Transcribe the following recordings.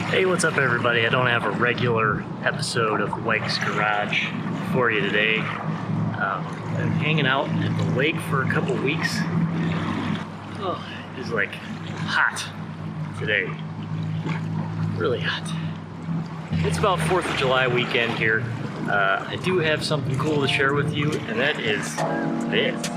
Hey, what's up everybody? I don't have a regular episode of WEGS Garage for you today. Been hanging out at the lake for a couple weeks. Oh, it's like hot today. Really hot. It's about 4th of July weekend here. I do have something cool to share with you, and that is this.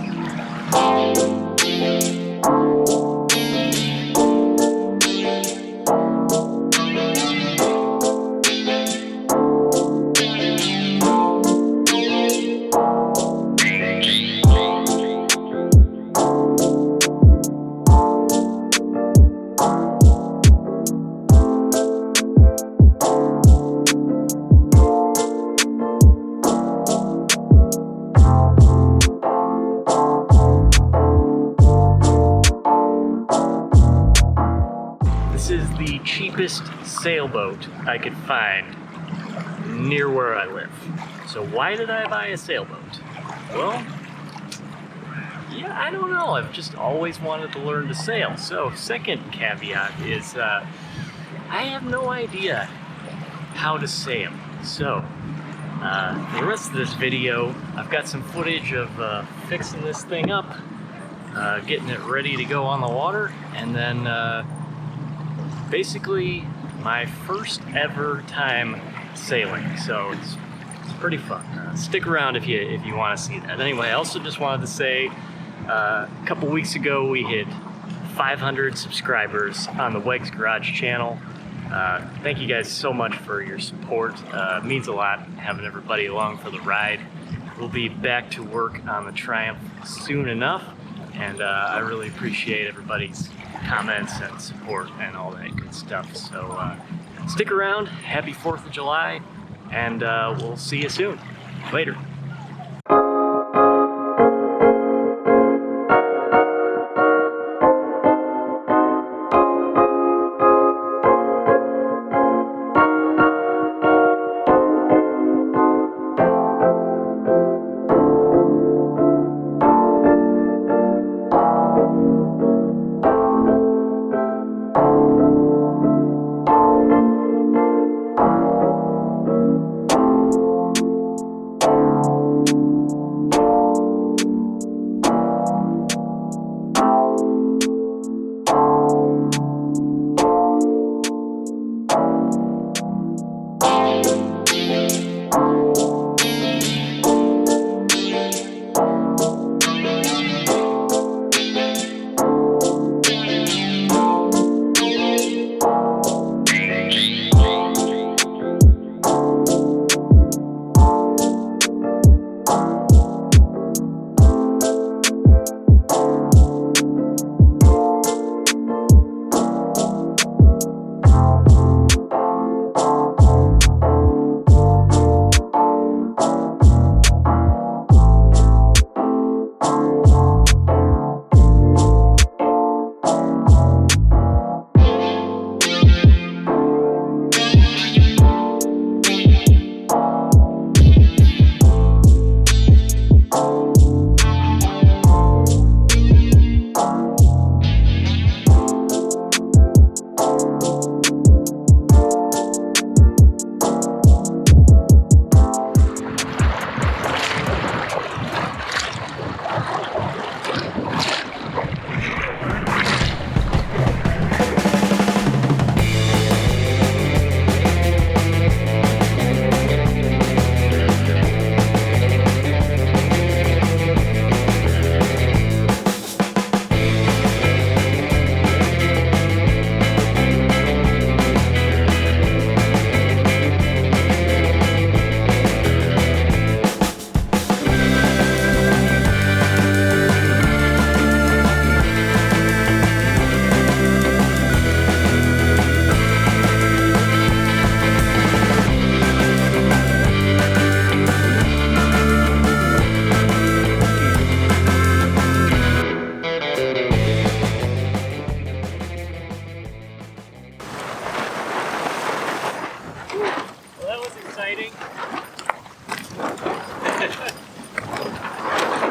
This is the cheapest sailboat I could find near where I live. So why did I buy a sailboat? Well, yeah, I don't know. I've just always wanted to learn to sail. So second caveat is I have no idea how to sail. So for the rest of this video, I've got some footage of fixing this thing up, getting it ready to go on the water, and then basically my first ever time sailing, so it's pretty fun. Stick around if you want to see that. Anyway, I also just wanted to say a couple weeks ago we hit 500 subscribers on the WEGS Garage channel. Thank you guys so much for your support. It means a lot having everybody along for the ride. We'll be back to work on the Triumph soon enough, and I really appreciate everybody's comments and support and all that good stuff. So stick around. Happy 4th of July, and we'll see you soon. Later.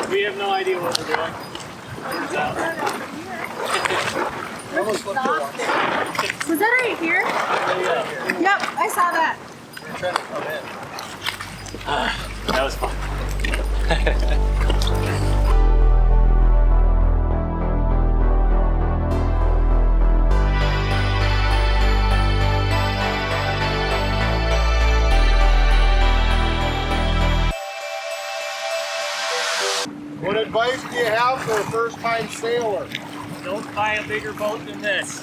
We have no idea what we're doing. Turns out. Was that right here? Yeah. saw that. We're trying to come in. That was fun. What advice do you have for a first-time sailor? Don't buy a bigger boat than this.